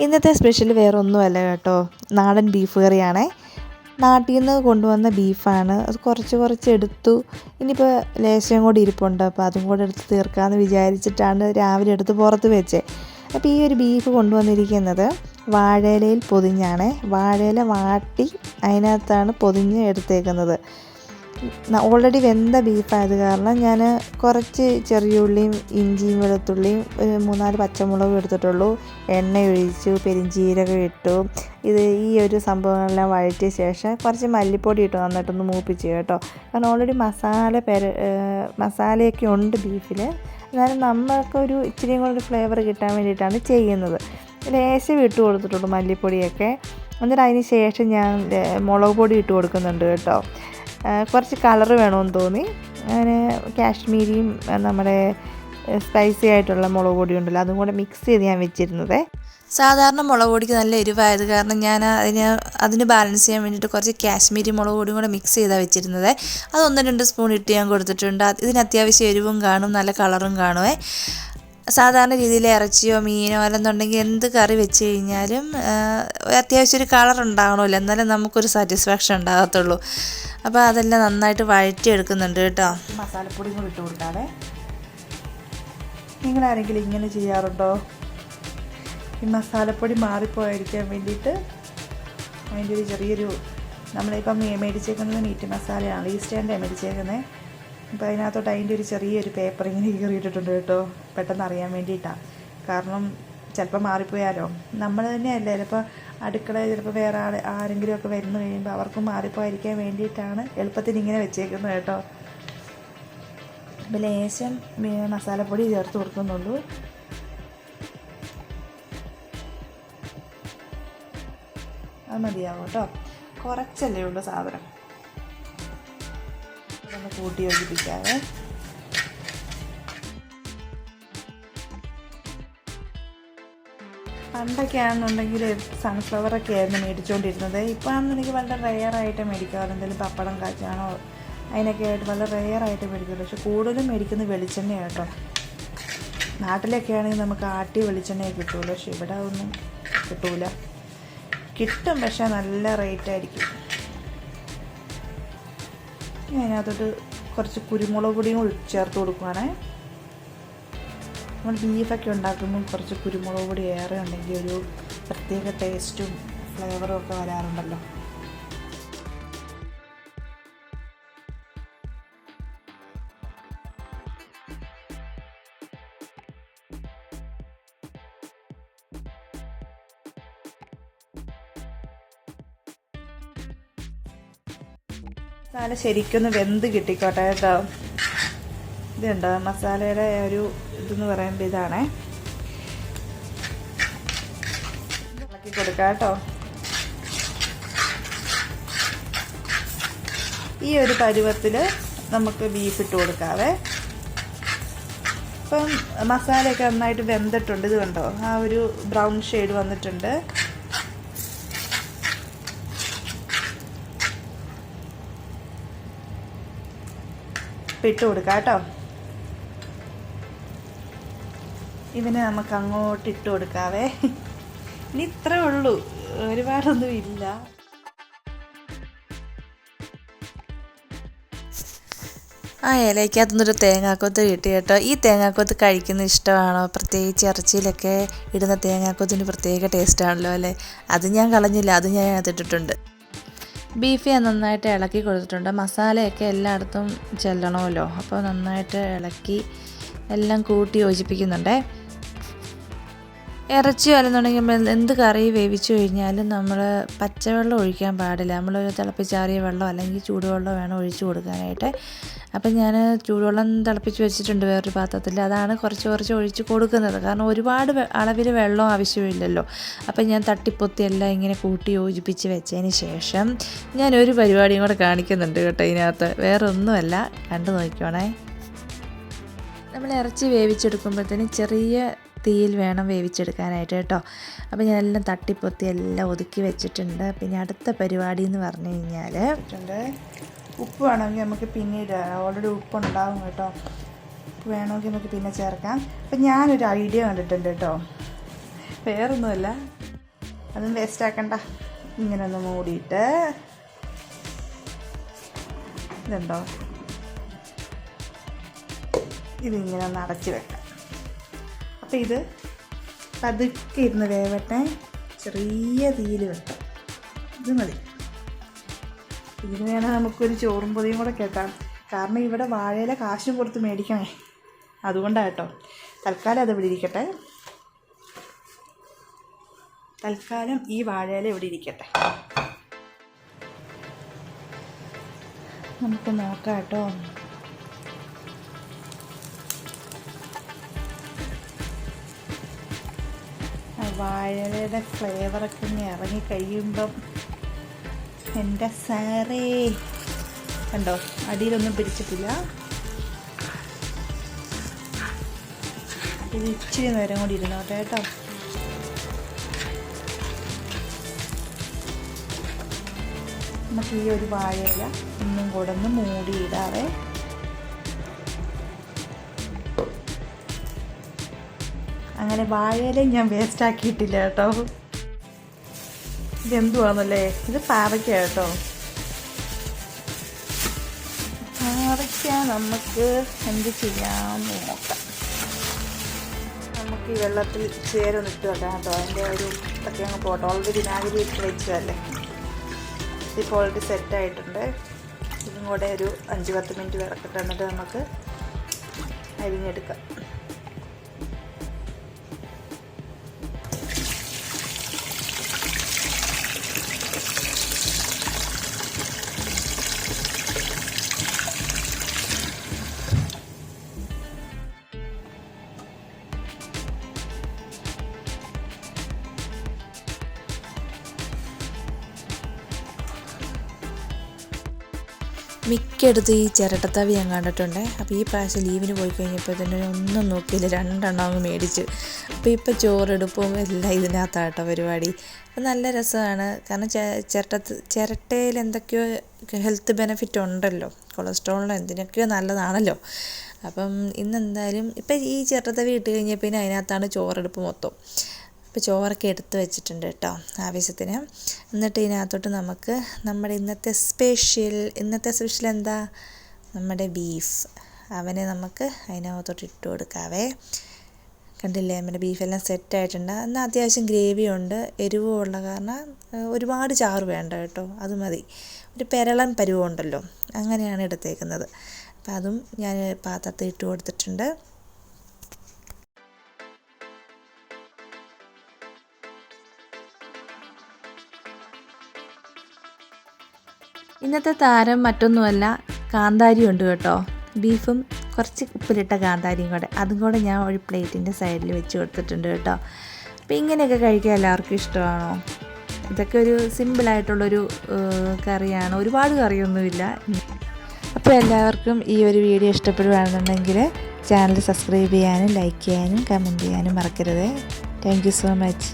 ഇന്നത്തെ സ്പെഷ്യൽ വേറെ ഒന്നുമല്ല കേട്ടോ, നാടൻ ബീഫ് കറിയാണേ. നാട്ടിൽ നിന്ന് കൊണ്ടുവന്ന ബീഫാണ്. അത് കുറച്ച് എടുത്തു. ഇനിയിപ്പോൾ ലേശം കൂടി ഇരിപ്പുണ്ട്, അപ്പോൾ അതും കൂടെ എടുത്ത് തീർക്കാമെന്ന് വിചാരിച്ചിട്ടാണ് രാവിലെ എടുത്ത് പുറത്ത് വെച്ചത്. അപ്പോൾ ഈ ഒരു ബീഫ് കൊണ്ടുവന്നിരിക്കുന്നത് വാഴയിലയിൽ പൊതിഞ്ഞാണ്. വാഴയില വാട്ടി അതിനകത്താണ് പൊതിഞ്ഞ് എടുത്തേക്കുന്നത്. ഓൾറെഡി വെന്ത ബീഫായത് കാരണം ഞാൻ കുറച്ച് ചെറിയ ഉള്ളിയും ഇഞ്ചിയും വെളുത്തുള്ളിയും 3-4 പച്ചമുളകും എടുത്തിട്ടുള്ളൂ. എണ്ണ ഒഴിച്ചു, പെരിഞ്ചീരകം ഇട്ടു. ഈ ഒരു സംഭവങ്ങളെല്ലാം വഴറ്റിയ ശേഷം കുറച്ച് മല്ലിപ്പൊടി ഇട്ടു നന്നായിട്ടൊന്ന് മൂപ്പിച്ചു കേട്ടോ. കാരണം ഓൾറെഡി മസാലയൊക്കെ ഉണ്ട് ബീഫിൽ. എന്നാലും നമ്മൾക്കൊരു ഇച്ചിരിയും കൂടി ഫ്ലേവർ കിട്ടാൻ വേണ്ടിയിട്ടാണ് ചെയ്യുന്നത്. ലേശം ഇട്ട് കൊടുത്തിട്ടുള്ളൂ മല്ലിപ്പൊടിയൊക്കെ. എന്നിട്ട് അതിന് ശേഷം ഞാൻ മുളക് പൊടി ഇട്ട് കൊടുക്കുന്നുണ്ട് കേട്ടോ. കുറച്ച് കളറ് വേണമെന്ന് തോന്നി. അങ്ങനെ കാശ്മീരിയും നമ്മുടെ സ്പൈസി ആയിട്ടുള്ള മുളക് പൊടി ഉണ്ടല്ലോ, അതും കൂടെ മിക്സ് ചെയ്ത് ഞാൻ വെച്ചിരുന്നത്. സാധാരണ മുളക് പൊടിക്ക് നല്ല എരിവായത് കാരണം ഞാൻ അതിന് ബാലൻസ് ചെയ്യാൻ വേണ്ടിയിട്ട് കുറച്ച് കാശ്മീരി മുളക് പൊടിയും കൂടെ മിക്സ് ചെയ്താണ് വെച്ചിരുന്നത്. അത് 1-2 സ്പൂൺ ഇട്ട് ഞാൻ കൊടുത്തിട്ടുണ്ട്. ഇതിന് അത്യാവശ്യം എരിവും കാണും, നല്ല കളറും കാണുമേ. സാധാരണ രീതിയിൽ ഇറച്ചിയോ മീനോ അല്ലെന്നുണ്ടെങ്കിൽ എന്ത് കറി വെച്ച് കഴിഞ്ഞാലും അത്യാവശ്യം ഒരു കളർ ഉണ്ടാകണമല്ലോ, എന്നാലും നമുക്കൊരു സാറ്റിസ്ഫാക്ഷൻ ഉണ്ടാകത്തുള്ളൂ. അപ്പോൾ അതെല്ലാം നന്നായിട്ട് വഴറ്റിയെടുക്കുന്നുണ്ട് കേട്ടോ. മസാലപ്പൊടിയും കൂടി ഇട്ട് കൊടുക്കാതെ. നിങ്ങളാരെങ്കിലും ഇങ്ങനെ ചെയ്യാറുണ്ടോ? ഈ മസാലപ്പൊടി മാറിപ്പോയിരിക്കാൻ വേണ്ടിയിട്ട് അതിൻ്റെ ഒരു ചെറിയൊരു, നമ്മളിപ്പം മേടിച്ചേക്കുന്നത് മീറ്റ് മസാലയാണ്, ഈസ്റ്റേൻ്റെ മേടിച്ചേക്കുന്നത്. അപ്പോൾ അതിനകത്തോട്ട് അതിൻ്റെ ഒരു ചെറിയൊരു പേപ്പർ ഇങ്ങനെ കീറിയിട്ടിട്ടുണ്ട് കേട്ടോ, പെട്ടെന്ന് അറിയാൻ വേണ്ടിയിട്ടാണ്. കാരണം ചിലപ്പോൾ മാറിപ്പോയാലോ, നമ്മൾ തന്നെയല്ലേ ചിലപ്പോൾ അടുക്കളയിൽ ചിലപ്പോൾ വേറെ ആരെങ്കിലുമൊക്കെ വരുന്നു കഴിയുമ്പോൾ അവർക്ക് മാറിപ്പോയിരിക്കാൻ വേണ്ടിയിട്ടാണ് എളുപ്പത്തിന് ഇങ്ങനെ വെച്ചേക്കുന്നത് കേട്ടോ. അപ്പോൾ ലേശം മസാലപ്പൊടി ചേർത്ത് കൊടുക്കുന്നുള്ളൂ. അത് മതിയാവും കേട്ടോ, കുറച്ചല്ലേ ഉള്ളൂ സാധനം. ഒന്ന് കൂട്ടി യോജിപ്പിക്കാതെ. പണ്ടൊക്കെ ആണെന്നുണ്ടെങ്കിൽ സൺഫ്ലവറൊക്കെ ആയിരുന്നു മേടിച്ചുകൊണ്ടിരുന്നത്. ഇപ്പോൾ ആണെന്നുണ്ടെങ്കിൽ വളരെ റെയറായിട്ട് മേടിക്കാറ്. എന്തെങ്കിലും പപ്പടം കാച്ചാണോ അതിനൊക്കെ ആയിട്ട് വളരെ റെയറായിട്ട് മേടിക്കുള്ളൂ. പക്ഷെ കൂടുതലും മേടിക്കുന്നത് വെളിച്ചെണ്ണ കേട്ടോ. നാട്ടിലൊക്കെ ആണെങ്കിൽ നമുക്ക് ആട്ടിയ വെളിച്ചെണ്ണയെ കിട്ടുമല്ലോ, പക്ഷെ ഇവിടെ ഒന്നും കിട്ടൂല. കിട്ടും, പക്ഷേ നല്ല റേറ്റായിരിക്കും. അതിനകത്തോട്ട് കുറച്ച് കുരുമുളക് പൊടിയും ചേർത്ത് കൊടുക്കുകയാണേ. നമ്മൾ ബീഫൊക്കെ ഉണ്ടാക്കുമ്പോൾ കുറച്ച് കുരുമുളക് പൊടി ഏറെ ഉണ്ടെങ്കിൽ ഒരു പ്രത്യേക ടേസ്റ്റും ഫ്ലേവറും ഒക്കെ വരാറുണ്ടല്ലോ. മസാല ശരിക്കൊന്ന് വെന്ത് കിട്ടിക്കോട്ടെ കേട്ടോ. ഇതുണ്ടോ മസാലയുടെ ഒരു ഇതെന്ന് പറയുമ്പോൾ ഇതാണേ. ഇളക്കി കൊടുക്കാം കേട്ടോ. ഈ ഒരു പരുവത്തിൽ നമുക്ക് ബീഫ് ഇട്ട് കൊടുക്കാവേ. ഇപ്പം മസാലയൊക്കെ നന്നായിട്ട് വെന്തിട്ടുണ്ട്. ഇത് കണ്ടോ, ആ ഒരു ബ്രൗൺ ഷെയ്ഡ് വന്നിട്ടുണ്ട്. ഇട്ട് കൊടുക്കാം കേട്ടോ. ഇതിനെ നമുക്ക് അങ്ങോട്ട് ഇട്ട് കൊടുക്കാവേ. ഇനി ഇത്രേ ഉള്ളൂ, ഒരുപാടൊന്നും ഇല്ല. ആ ഇലയ്ക്കകത്തുനിന്നൊരു തേങ്ങാക്കൊത്ത് കിട്ടി കേട്ടോ. ഈ തേങ്ങാക്കൊത്ത് കഴിക്കുന്നത് ഇഷ്ടമാണോ? പ്രത്യേകിച്ച് ഇറച്ചിയിലൊക്കെ ഇടുന്ന തേങ്ങാക്കൊത്തിന് പ്രത്യേക ടേസ്റ്റാണല്ലോ അല്ലേ. അത് ഞാൻ കളഞ്ഞില്ല, അത് ഞാൻ അതിട്ടിട്ടുണ്ട്. ബീഫ് ഞാൻ നന്നായിട്ട് ഇളക്കി കൊടുത്തിട്ടുണ്ട്. മസാലയൊക്കെ എല്ലായിടത്തും ചെല്ലണമല്ലോ, അപ്പോൾ നന്നായിട്ട് ഇളക്കി എല്ലാം കൂട്ടി യോജിപ്പിക്കുന്നുണ്ടേ. ഇറച്ചി അല്ലെന്നുണ്ടെങ്കിൽ എന്ത് കറി വേവിച്ചു കഴിഞ്ഞാലും നമ്മൾ പച്ചവെള്ളം ഒഴിക്കാൻ പാടില്ല. നമ്മൾ തിളപ്പിച്ചാറിയ വെള്ളം അല്ലെങ്കിൽ ചൂടുവെള്ളം വേണം ഒഴിച്ചു കൊടുക്കാനായിട്ട്. അപ്പം ഞാൻ ചൂടുവെള്ളം തിളപ്പിച്ച് വെച്ചിട്ടുണ്ട് വേറൊരു പാത്രത്തിൽ. അതാണ് കുറച്ച് ഒഴിച്ച് കൊടുക്കുന്നത്. കാരണം ഒരുപാട് അളവിൽ വെള്ളം ആവശ്യമില്ലല്ലോ. അപ്പം ഞാൻ തട്ടിപ്പൊത്തി എല്ലാം ഇങ്ങനെ കൂട്ടി യോജിപ്പിച്ച് വെച്ചതിന് ശേഷം ഞാനൊരു പരിപാടിയും കൂടെ കാണിക്കുന്നുണ്ട് കേട്ടോ ഇതിനകത്ത്. വേറെ ഒന്നുമല്ല, കണ്ടു നോക്കിക്കോണേ. നമ്മൾ ഇറച്ചി വേവിച്ചെടുക്കുമ്പോഴത്തേന് ചെറിയ തീയിൽ വേണം വേവിച്ചെടുക്കാനായിട്ട് കേട്ടോ. അപ്പോൾ ഞാനെല്ലാം തട്ടിപ്പൊത്തി എല്ലാം ഒതുക്കി വെച്ചിട്ടുണ്ട്. പിന്നെ അടുത്ത പരിപാടി എന്ന് പറഞ്ഞു കഴിഞ്ഞാൽ ഉപ്പ് വേണമെങ്കിൽ നമുക്ക് പിന്നീട്, ഓൾറെഡി ഉപ്പുണ്ടാവും കേട്ടോ. ഉപ്പ് വേണമെങ്കിൽ നമുക്ക് പിന്നെ ചേർക്കാം. അപ്പം ഞാനൊരു ഐഡിയ കണ്ടിട്ടുണ്ട് കേട്ടോ. വേറൊന്നുമല്ല, അതും വേസ്റ്റ് ആക്കണ്ട. ഇങ്ങനെ ഒന്ന് മൂടിയിട്ട് ഇതുണ്ടോ, ഇതിങ്ങനെ ഒന്ന് അടച്ച് വെക്കാം. അപ്പോൾ ഇത് പതുക്കെ ഇരുന്ന് വേവട്ടെ, ചെറിയ തീയിൽ വെക്കാം. ഇത് മതി. ഇതിന് വേണം നമുക്കൊരു ചോറും പൊതിയും കൂടെ കേട്ടാം. കാരണം ഇവിടെ വാഴയില കാശും കൊടുത്ത് മേടിക്കണേ, അതുകൊണ്ടാണ് കേട്ടോ. തൽക്കാലം അത് ഇവിടെ ഇരിക്കട്ടെ. തൽക്കാലം ഈ വാഴയില ഇവിടെ ഇരിക്കട്ടെ. നമുക്ക് നോക്കാം കേട്ടോ. വാഴയിലയുടെ ഫ്ലേവറൊക്കെ ഇങ്ങനെ ഇറങ്ങി കഴിയുമ്പം എൻ്റെ സാറേ, കണ്ടോ അടിയിലൊന്നും പിടിച്ചിട്ടില്ല. ഇത് ഇച്ചിരി നേരം കൂടി ഇരുന്നോട്ടെ കേട്ടോ. നമുക്ക് ഈ ഒരു വാഴയില ഒന്നും കൂടെ ഒന്ന് മൂടിയിടാവേ. അങ്ങനെ വാഴയില ഞാൻ വേസ്റ്റ് ആക്കിയിട്ടില്ല കേട്ടോ. ഇതെന്തുവാന്നല്ലേ, ഇത് പാവയ്ക്ക കേട്ടോ. പാവയ്ക്ക നമുക്ക് എന്ത് ചെയ്യാമെന്ന് നോക്കാം. നമുക്ക് ഈ വെള്ളത്തിൽ ചേരൊന്ന് ഇട്ട് വെക്കാം കേട്ടോ. അതിൻ്റെ ഒരു ഇതൊക്കെ അങ്ങ് പോട്ടെ. ഓൾറെഡി വിനാഗിരി ഇട്ട് വെച്ചതല്ലേ. ഇപ്പോൾ ഓൾറെഡി സെറ്റായിട്ടുണ്ട്. ഇതും കൂടെ ഒരു 5-10 മിനിറ്റ് കിടക്കട്ടെ, എന്നിട്ട് നമുക്ക് അരിഞ്ഞെടുക്കാം. മിക്കയിടത്തും ഈ ചിരട്ടത്തവി ഞാൻ കണ്ടിട്ടുണ്ട്. അപ്പോൾ ഈ പ്രാവശ്യം ലീവിന് പോയി കഴിഞ്ഞപ്പോൾ തന്നെ ഒന്നും നോക്കിയില്ല, 2 എണ്ണം അങ്ങ് മേടിച്ച്. അപ്പോൾ ഇപ്പോൾ ചോറെടുപ്പും എല്ലാം ഇതിനകത്താട്ടോ പരിപാടി. അപ്പം നല്ല രസമാണ്. കാരണം ചിരട്ടയിൽ എന്തൊക്കെയോ ഹെൽത്ത് ബെനിഫിറ്റ് ഉണ്ടല്ലോ, കൊളസ്ട്രോളിനോ എന്തിനൊക്കെയോ നല്ലതാണല്ലോ. അപ്പം ഇന്നെന്തായാലും ഇപ്പം ഈ ചിരട്ടത്തവി ഇട്ട് കഴിഞ്ഞാൽ പിന്നെ അതിനകത്താണ് ചോറെടുപ്പ് മൊത്തം. ഇപ്പോൾ ചോറൊക്കെ എടുത്ത് വെച്ചിട്ടുണ്ട് കേട്ടോ ആവശ്യത്തിന്. എന്നിട്ട് ഇതിനകത്തോട്ട് നമുക്ക് നമ്മുടെ ഇന്നത്തെ സ്പെഷ്യൽ എന്താ, നമ്മുടെ ബീഫ്. അവനെ നമുക്ക് അതിനകത്തോട്ട് ഇട്ട് കൊടുക്കാവേ. കണ്ടില്ലേ, നമ്മുടെ ബീഫെല്ലാം സെറ്റായിട്ടുണ്ട്. എന്നാൽ അത്യാവശ്യം ഗ്രേവിയുണ്ട്, എരിവും ഉള്ള കാരണം ഒരുപാട് ചാറ് വേണ്ട കേട്ടോ, അത് മതി. ഒരു പെരളൻ പരുവമുണ്ടല്ലോ, അങ്ങനെയാണ് എടുത്തേക്കുന്നത്. അപ്പം അതും ഞാൻ പാത്രത്തിൽ ഇട്ട് കൊടുത്തിട്ടുണ്ട്. ഇന്നത്തെ താരം മറ്റൊന്നുമല്ല, കാന്താരി ഉണ്ട് കേട്ടോ. ബീഫും കുറച്ച് ഉപ്പിലിട്ട കാന്താരിയും കൂടെ, അതും കൂടെ ഞാൻ ഒരു പ്ലേറ്റിൻ്റെ സൈഡിൽ വെച്ച് കൊടുത്തിട്ടുണ്ട് കേട്ടോ. അപ്പോൾ ഇങ്ങനെയൊക്കെ കഴിക്കാൻ എല്ലാവർക്കും ഇഷ്ടമാണോ? ഇതൊക്കെ ഒരു സിമ്പിളായിട്ടുള്ളൊരു കറിയാണ്, ഒരുപാട് കറിയൊന്നുമില്ല. അപ്പോൾ എല്ലാവർക്കും ഈ ഒരു വീഡിയോ ഇഷ്ടപ്പെടുകയാണെന്നുണ്ടെങ്കിൽ ചാനൽ സബ്സ്ക്രൈബ് ചെയ്യാനും ലൈക്ക് ചെയ്യാനും കമൻറ്റ് ചെയ്യാനും മറക്കരുത്. Thank you so much.